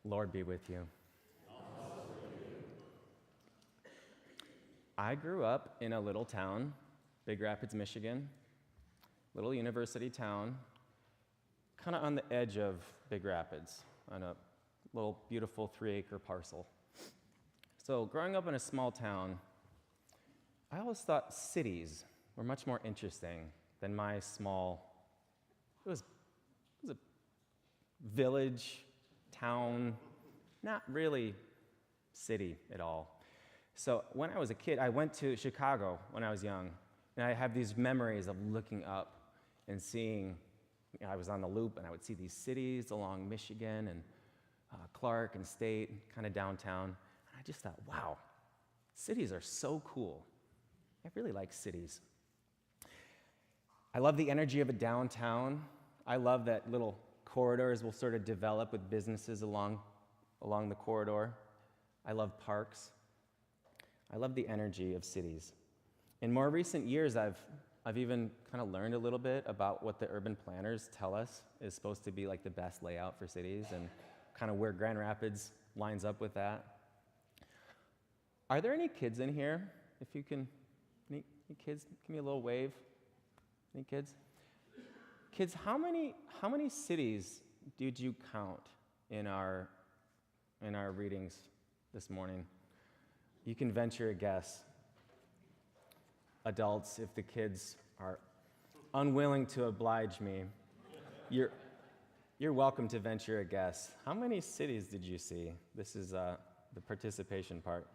Lord be with you. I grew up in a little town, Big Rapids, Michigan, little university town, kind of on the edge of Big Rapids, on a little beautiful 3-acre parcel. So growing up in a small town, I always thought cities were much more interesting than my small, it was a village, town, not really city at all. So when I was a kid, I went to Chicago when I was young, and I have these memories of looking up and seeing, I was on the loop, and I would see these cities along Michigan and Clark and State, kind of downtown, and I just thought, wow, cities are so cool. I really like cities. I love the energy of a downtown. I love that little corridors will sort of develop with businesses along the corridor. I love parks. I love the energy of cities. In more recent years, I've even kind of learned a little bit about what the urban planners tell us is supposed to be like the best layout for cities and kind of where Grand Rapids lines up with that. Are there any kids in here? If you can, any kids, give me a little wave. Any kids? Kids, how many cities did you count in our readings this morning? You can venture a guess. Adults, if the kids are unwilling to oblige me, you're welcome to venture a guess. How many cities did you see? This is the participation part.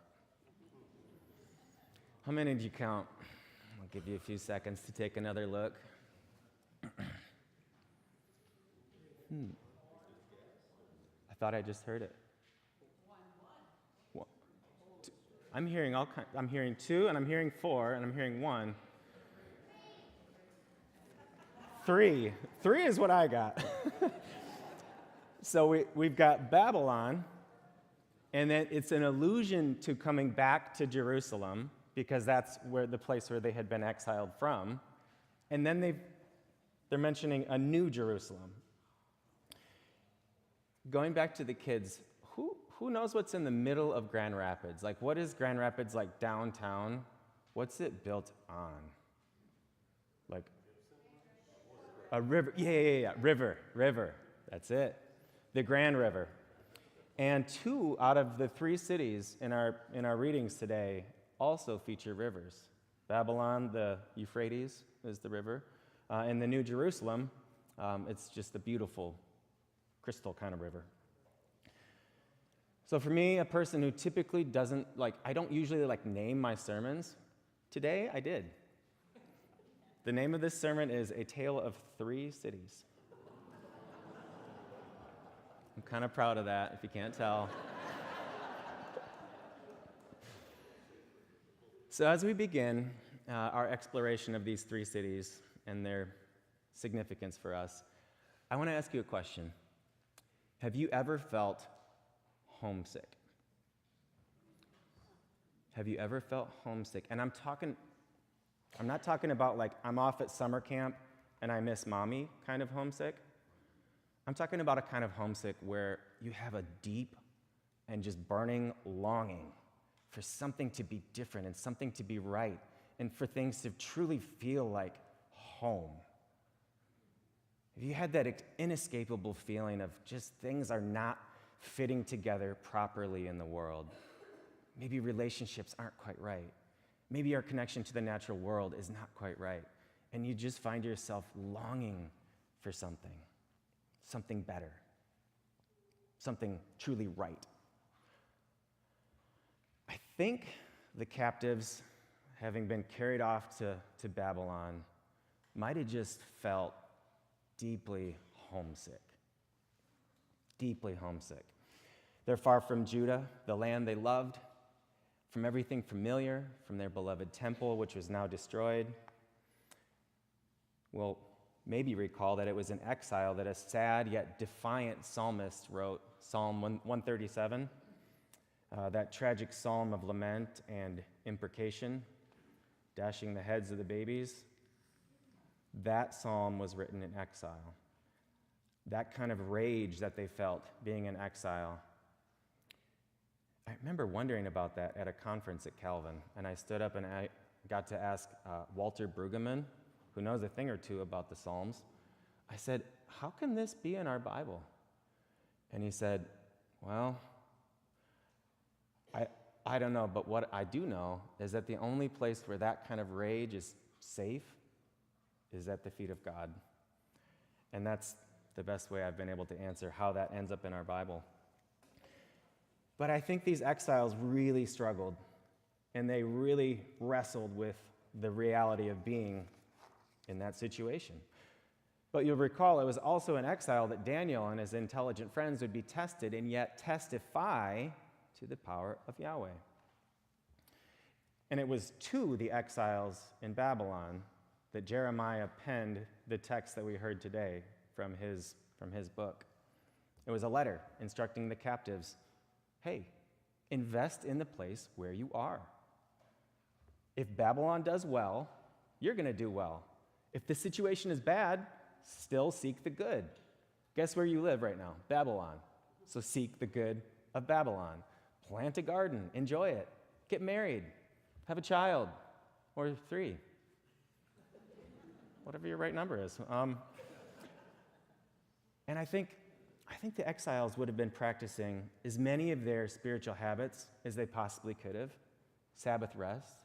How many did you count? I'll give you a few seconds to take another look. I thought I just heard it. One. Two. I'm hearing all kinds. I'm hearing 2, and I'm hearing 4, and I'm hearing 1. 3. 3 is what I got. So we've got Babylon, and then it's an allusion to coming back to Jerusalem, because that's where the place where they had been exiled from. And then they're mentioning a new Jerusalem. Going back to the kids, who knows what's in the middle of Grand Rapids? Like, what is Grand Rapids like downtown? What's it built on? Like a river. Yeah. River. That's it. The Grand River. And 2 out of the 3 cities in our readings today also feature rivers. Babylon, the Euphrates is the river. And the New Jerusalem, it's just a beautiful crystal kind of river. So for me, a person who typically doesn't, I don't usually name my sermons. Today, I did. The name of this sermon is A Tale of 3 Cities. I'm kind of proud of that, if you can't tell. So as we begin our exploration of these 3 cities and their significance for us, I want to ask you a question. Have you ever felt homesick? Have you ever felt homesick? And I'm not talking about I'm off at summer camp and I miss mommy kind of homesick. I'm talking about a kind of homesick where you have a deep and just burning longing for something to be different and something to be right and for things to truly feel like home. Have you had that inescapable feeling of just things are not fitting together properly in the world? Maybe relationships aren't quite right. Maybe our connection to the natural world is not quite right. And you just find yourself longing for something better, something truly right. I think the captives, having been carried off to Babylon, might have just felt deeply homesick. Deeply homesick. They're far from Judah, the land they loved, from everything familiar, from their beloved temple, which was now destroyed. We'll maybe recall that it was in exile that a sad yet defiant psalmist wrote Psalm 137, that tragic psalm of lament and imprecation, dashing the heads of the babies. That psalm was written in exile. That kind of rage that they felt being in exile I remember wondering about that at a conference at Calvin, and I stood up and I got to ask Walter Brueggemann, who knows a thing or two about the Psalms. I said, how can this be in our Bible? And he said, well, I don't know, but what I do know is that the only place where that kind of rage is safe is at the feet of God. And that's the best way I've been able to answer how that ends up in our Bible. But I think these exiles really struggled, and they really wrestled with the reality of being in that situation. But you'll recall it was also in exile that Daniel and his intelligent friends would be tested and yet testify to the power of Yahweh. And it was to the exiles in Babylon that Jeremiah penned the text that we heard today from his book. It was a letter instructing the captives, hey, invest in the place where you are. If Babylon does well, you're going to do well. If the situation is bad, still seek the good. Guess where you live right now? Babylon. So seek the good of Babylon. Plant a garden, enjoy it, get married, have a child, or 3. Whatever your right number is. And I think the exiles would have been practicing as many of their spiritual habits as they possibly could have. Sabbath rest,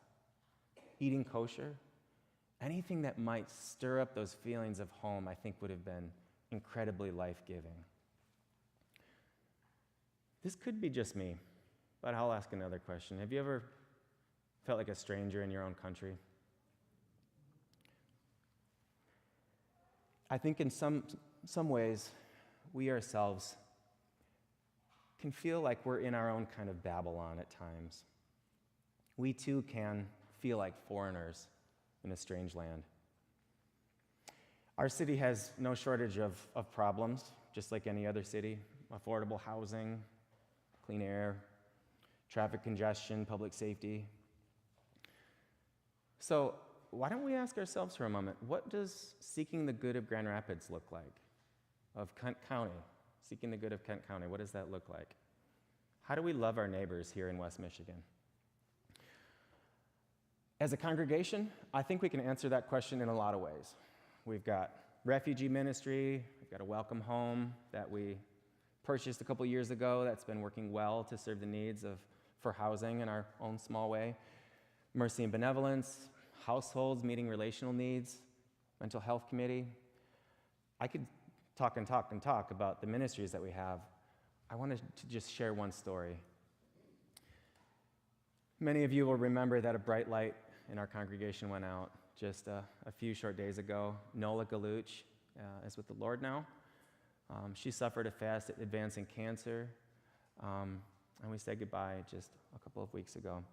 eating kosher, anything that might stir up those feelings of home, I think would have been incredibly life-giving. This could be just me, but I'll ask another question. Have you ever felt like a stranger in your own country? I think in some ways, we ourselves can feel like we're in our own kind of Babylon at times. We too can feel like foreigners in a strange land. Our city has no shortage of problems, just like any other city. Affordable housing, clean air, traffic congestion, public safety. So why don't we ask ourselves for a moment, what does seeking the good of Grand Rapids look like? Of Kent County, seeking the good of Kent County, what does that look like? How do we love our neighbors here in West Michigan? As a congregation, I think we can answer that question in a lot of ways. We've got refugee ministry, we've got a welcome home that we purchased a couple years ago that's been working well to serve the needs for housing in our own small way. Mercy and benevolence, households meeting relational needs, mental health committee. I could talk about the ministries that we have. I wanted to just share one story. Many of you will remember that a bright light in our congregation went out just a few short days ago. Nola Galuch is with the Lord now. She suffered a fast advancing cancer, and we said goodbye just a couple of weeks ago.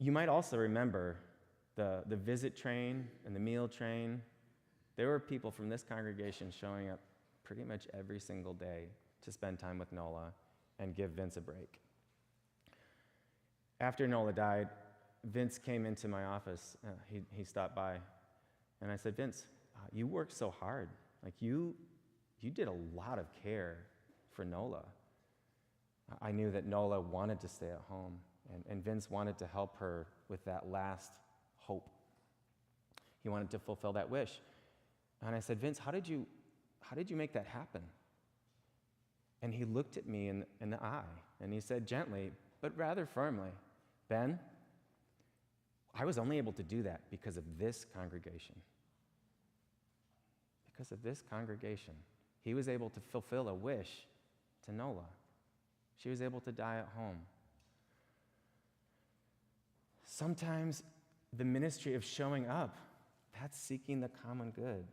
You might also remember the visit train and the meal train. There were people from this congregation showing up pretty much every single day to spend time with Nola and give Vince a break. After Nola died, Vince came into my office. He stopped by, and I said, Vince, you worked so hard. Like you did a lot of care for Nola. I knew that Nola wanted to stay at home, and Vince wanted to help her with that last hope. He wanted to fulfill that wish. And I said, Vince, how did you make that happen? And he looked at me in the eye, and he said gently, but rather firmly, Ben, I was only able to do that because of this congregation. Because of this congregation. He was able to fulfill a wish to Nola. She was able to die at home. Sometimes the ministry of showing up, that's seeking the common good.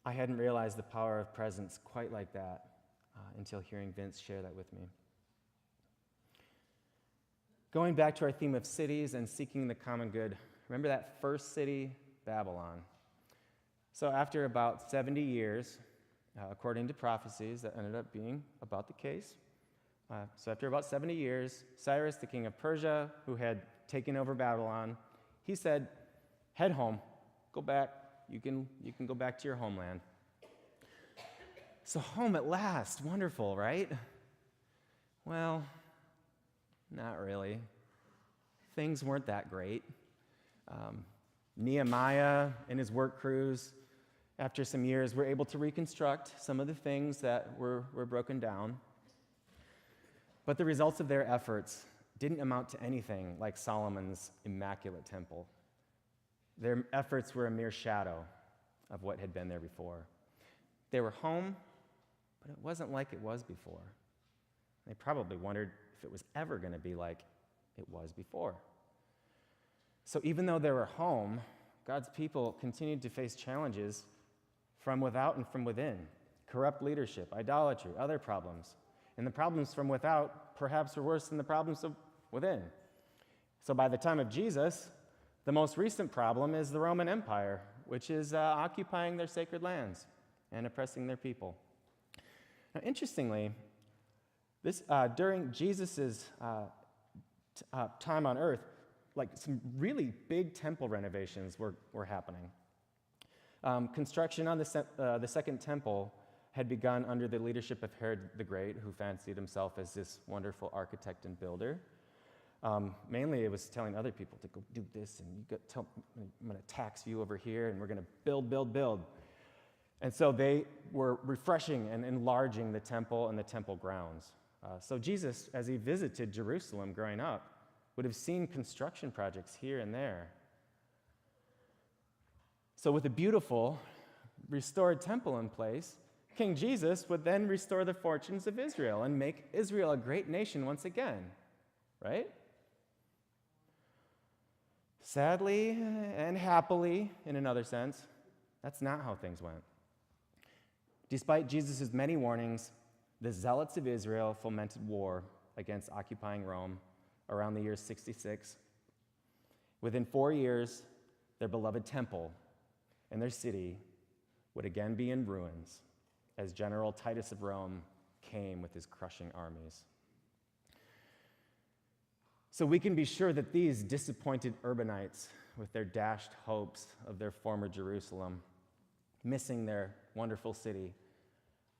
I hadn't realized the power of presence quite like that until hearing Vince share that with me. Going back to our theme of cities and seeking the common good, remember that first city, Babylon. So after about 70 years, according to prophecies that ended up being about the case, so after about 70 years, Cyrus, the king of Persia, who had taken over Babylon, he said, head home, go back, you can go back to your homeland. So home at last, wonderful, right? Well, not really. Things weren't that great. Nehemiah and his work crews, after some years, were able to reconstruct some of the things that were broken down. But the results of their efforts didn't amount to anything like Solomon's immaculate temple. Their efforts were a mere shadow of what had been there before. They were home, but it wasn't like it was before. They probably wondered if it was ever going to be like it was before. So even though they were home, God's people continued to face challenges from without and from within: corrupt leadership, idolatry, other problems. And the problems from without perhaps were worse than the problems of within. So by the time of Jesus, the most recent problem is the Roman Empire, which is occupying their sacred lands and oppressing their people. Now, interestingly, during Jesus' time on earth, like some really big temple renovations were happening. Construction on the second temple had begun under the leadership of Herod the Great, who fancied himself as this wonderful architect and builder. Mainly, it was telling other people to go do this, and I'm going to tax you over here, and we're going to build. And so they were refreshing and enlarging the temple and the temple grounds. So Jesus, as he visited Jerusalem growing up, would have seen construction projects here and there. So with a beautiful, restored temple in place, King Jesus would then restore the fortunes of Israel and make Israel a great nation once again, right? Sadly and happily, in another sense, that's not how things went. Despite Jesus' many warnings, the zealots of Israel fomented war against occupying Rome around the year 66. Within 4 years, their beloved temple and their city would again be in ruins as General Titus of Rome came with his crushing armies. So we can be sure that these disappointed urbanites, with their dashed hopes of their former Jerusalem, missing their wonderful city,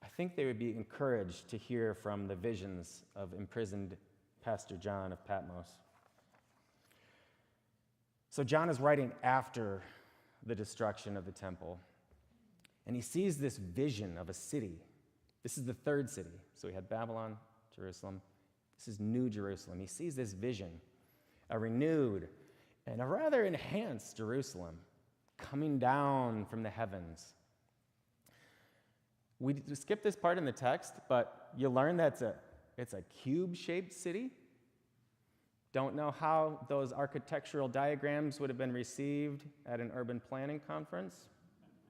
I think they would be encouraged to hear from the visions of imprisoned Pastor John of Patmos. So John is writing after the destruction of the temple, and he sees this vision of a city. This is the third city. So we had Babylon, Jerusalem. This is New Jerusalem. He sees this vision, a renewed and a rather enhanced Jerusalem coming down from the heavens. We skip this part in the text, but you learn that it's a cube-shaped city. Don't know how those architectural diagrams would have been received at an urban planning conference.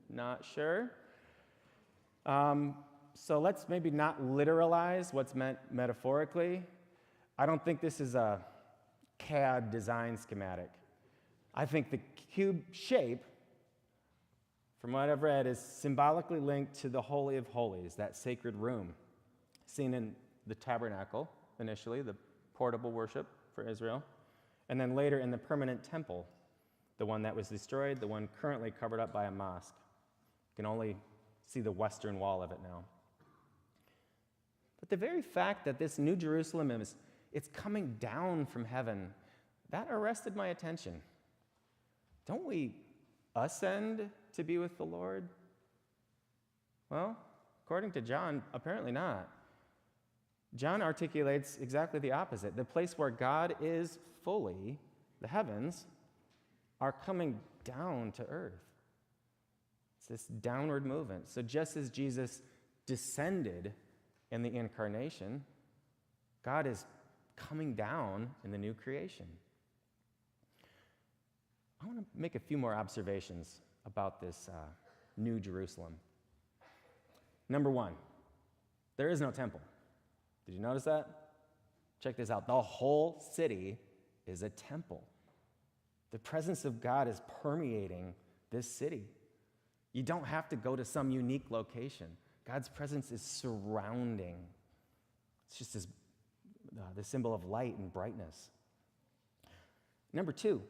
Not sure. So let's maybe not literalize what's meant metaphorically. I don't think this is a CAD design schematic. I think the cube shape, from what I've read, is symbolically linked to the Holy of Holies, that sacred room, seen in the tabernacle initially, the portable worship for Israel, and then later in the permanent temple, the one that was destroyed, the one currently covered up by a mosque. You can only see the western wall of it now. But the very fact that this New Jerusalem it's coming down from heaven, that arrested my attention. Don't we ascend to be with the Lord? Well, according to John, apparently not. John articulates exactly the opposite. The place where God is fully, the heavens, are coming down to earth. It's this downward movement. So just as Jesus descended in the incarnation, God is coming down in the new creation. I want to make a few more observations about this New Jerusalem. Number one, there is no temple. Did you notice that? Check this out. The whole city is a temple. The presence of God is permeating this city. You don't have to go to some unique location. God's presence is surrounding. It's just the symbol of light and brightness. Number two,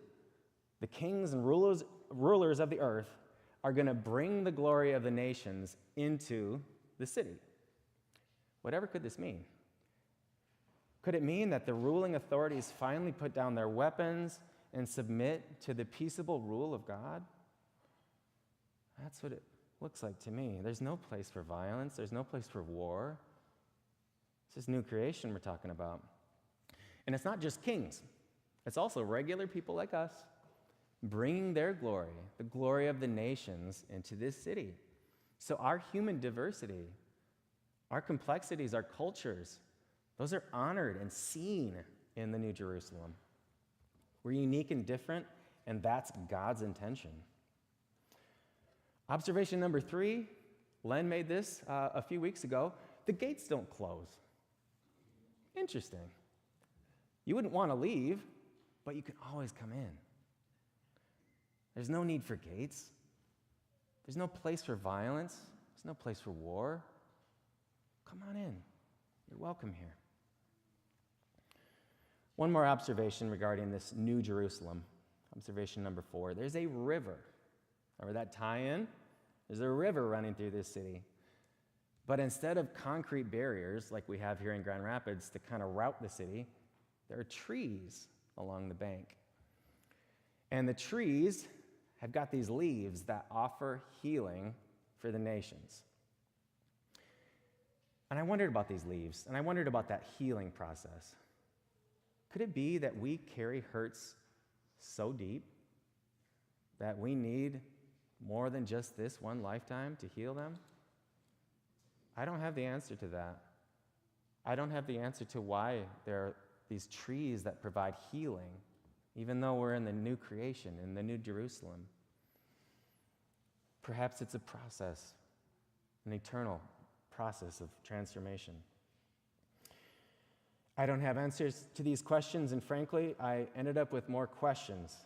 the kings and rulers of the earth are going to bring the glory of the nations into the city. Whatever could this mean? Could it mean that the ruling authorities finally put down their weapons and submit to the peaceable rule of God? That's what it looks like to me. There's no place for violence. There's no place for war. This is new creation we're talking about. And it's not just kings. It's also regular people like us bringing their glory, the glory of the nations, into this city. So our human diversity, our complexities, our cultures, those are honored and seen in the New Jerusalem. We're unique and different, and that's God's intention. Observation number 3, Len made this a few weeks ago. The gates don't close. Interesting. You wouldn't want to leave, but you can always come in. There's no need for gates. There's no place for violence. There's no place for war. Come on in. You're welcome here. One more observation regarding this New Jerusalem. Observation number 4. There's a river. Remember that tie-in? There's a river running through this city. But instead of concrete barriers like we have here in Grand Rapids to kind of route the city, there are trees along the bank. And the trees have got these leaves that offer healing for the nations. And I wondered about these leaves, and I wondered about that healing process. Could it be that we carry hurts so deep that we need more than just this one lifetime to heal them? I don't have the answer to that. I don't have the answer to why there are these trees that provide healing, even though we're in the new creation, in the New Jerusalem. Perhaps it's a process, an eternal process of transformation. I don't have answers to these questions, and frankly, I ended up with more questions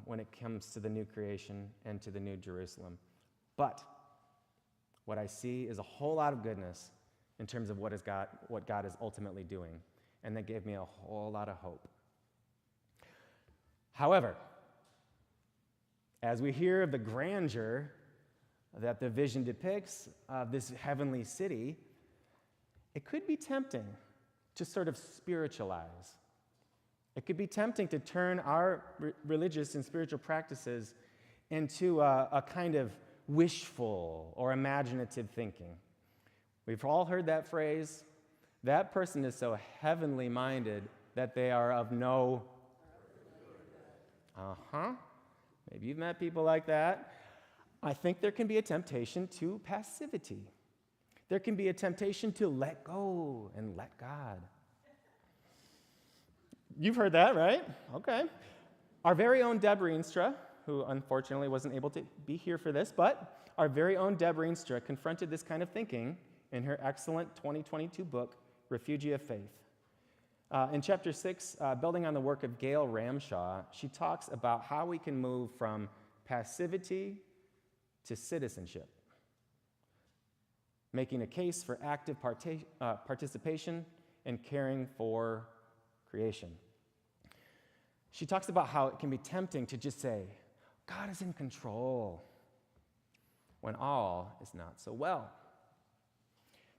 when it comes to the new creation and to the New Jerusalem. But what I see is a whole lot of goodness in terms of what God is ultimately doing, and that gave me a whole lot of hope. However, as we hear of the grandeur that the vision depicts of this heavenly city, it could be tempting to sort of spiritualize. It could be tempting to turn our religious and spiritual practices into a kind of wishful or imaginative thinking. We've all heard that phrase, that person is so heavenly minded that they are of no... Maybe you've met people like that. I think there can be a temptation to passivity. There can be a temptation to let go and let God. You've heard that, right? Okay. Our very own Deb Reenstra, who unfortunately wasn't able to be here for this, but our very own Deb Reenstra confronted this kind of thinking in her excellent 2022 book, Refugee of Faith. In chapter 6, building on the work of Gail Ramshaw, she talks about how we can move from passivity to citizenship, making a case for active participation and caring for creation. She talks about how it can be tempting to just say, God is in control, when all is not so well.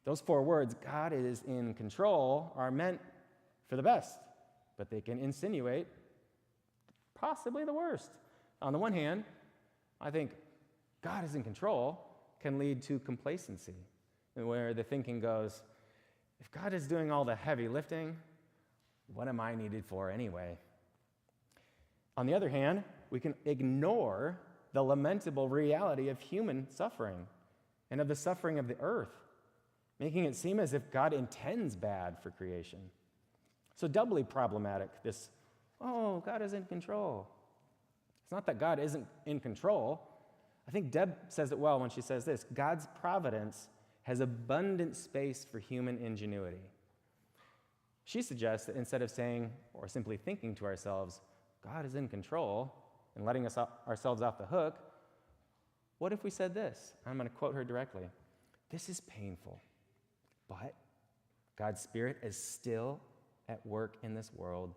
Those 4 words, God is in control, are meant for the best, but they can insinuate possibly the worst. On the one hand, I think God is in control can lead to complacency, where the thinking goes, if God is doing all the heavy lifting, what am I needed for anyway? On the other hand, we can ignore the lamentable reality of human suffering and of the suffering of the earth, making it seem as if God intends bad for creation. So doubly problematic, this, God is in control. It's not that God isn't in control. I think Deb says it well when she says this, God's providence has abundant space for human ingenuity. She suggests that instead of saying or simply thinking to ourselves, God is in control, and letting ourselves off the hook, what if we said this? I'm going to quote her directly. This is painful, but God's Spirit is still at work in this world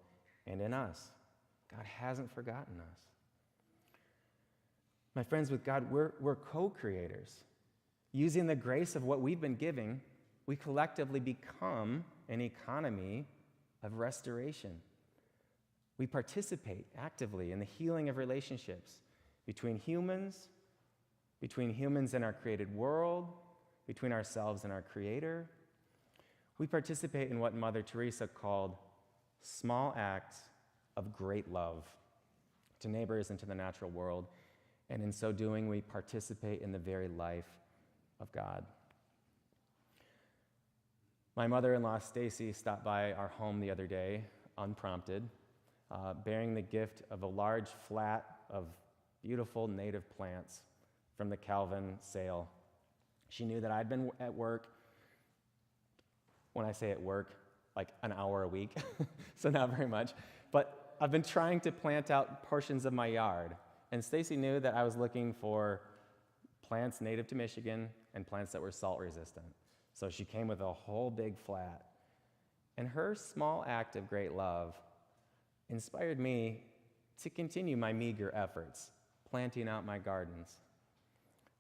and in us. God hasn't forgotten us. My friends, with God, we're co-creators. Using the grace of what we've been giving, we collectively become an economy of restoration. We participate actively in the healing of relationships between humans in our created world, between ourselves and our Creator. We participate in what Mother Teresa called small acts of great love to neighbors and to the natural world. And in so doing, we participate in the very life of God. My mother-in-law, Stacy, stopped by our home the other day, unprompted, bearing the gift of a large flat of beautiful native plants from the Calvin sale. She knew that I'd been at work, when I say at work, like an hour a week, so not very much, but I've been trying to plant out portions of my yard. And Stacy knew that I was looking for plants native to Michigan and plants that were salt resistant. So she came with a whole big flat. And her small act of great love inspired me to continue my meager efforts, planting out my gardens.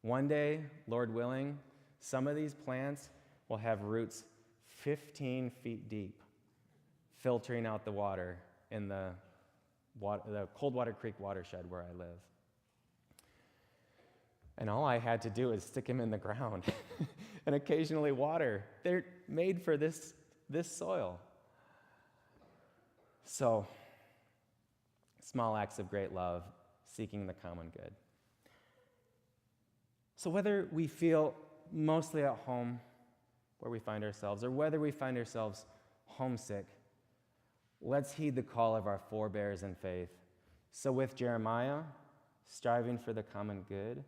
One day, Lord willing, some of these plants will have roots 15 feet deep, filtering out the water in the Coldwater Creek watershed where I live. And all I had to do is stick them in the ground and occasionally water. They're made for this soil. So, small acts of great love, seeking the common good. So whether we feel mostly at home where we find ourselves, or whether we find ourselves homesick, let's heed the call of our forebears in faith. So with Jeremiah, striving for the common good,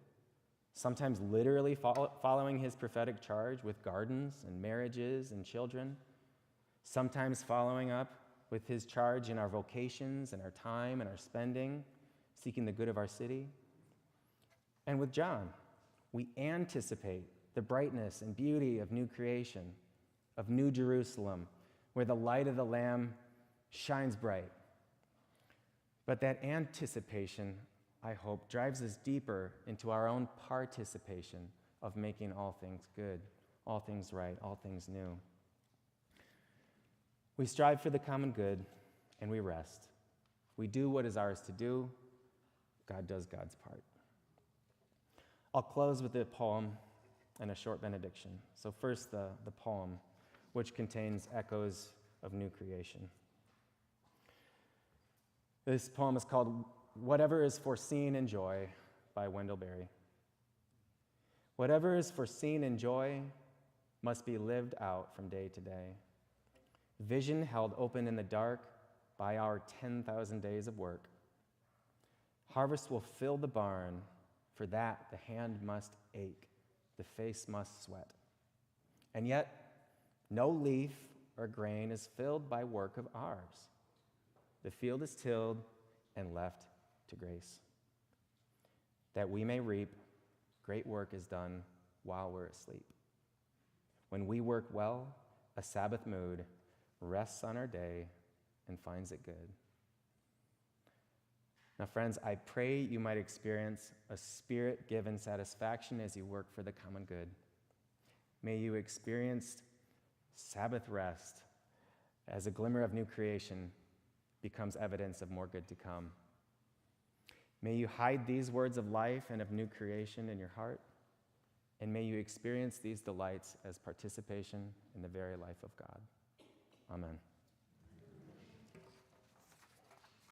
sometimes literally following his prophetic charge with gardens and marriages and children, sometimes following up with his charge in our vocations and our time and our spending, seeking the good of our city. And with John, we anticipate the brightness and beauty of new creation, of New Jerusalem, where the light of the Lamb shines bright. But that anticipation, I hope, drives us deeper into our own participation of making all things good, all things right, all things new. We strive for the common good, and we rest. We do what is ours to do. God does God's part. I'll close with a poem and a short benediction. So first, the poem, which contains echoes of new creation. This poem is called Whatever is Foreseen in Joy by Wendell Berry. Whatever is foreseen in joy must be lived out from day to day. Vision held open in the dark by our 10,000 days of work. Harvest will fill the barn, for that the hand must ache, the face must sweat. And yet, no leaf or grain is filled by work of ours. The field is tilled and left to grace. That we may reap, great work is done while we're asleep. When we work well, a Sabbath mood rests on our day and finds it good. Now, friends, I pray you might experience a Spirit-given satisfaction as you work for the common good. May you experience Sabbath rest as a glimmer of new creation becomes evidence of more good to come. May you hide these words of life and of new creation in your heart, and may you experience these delights as participation in the very life of God. Amen.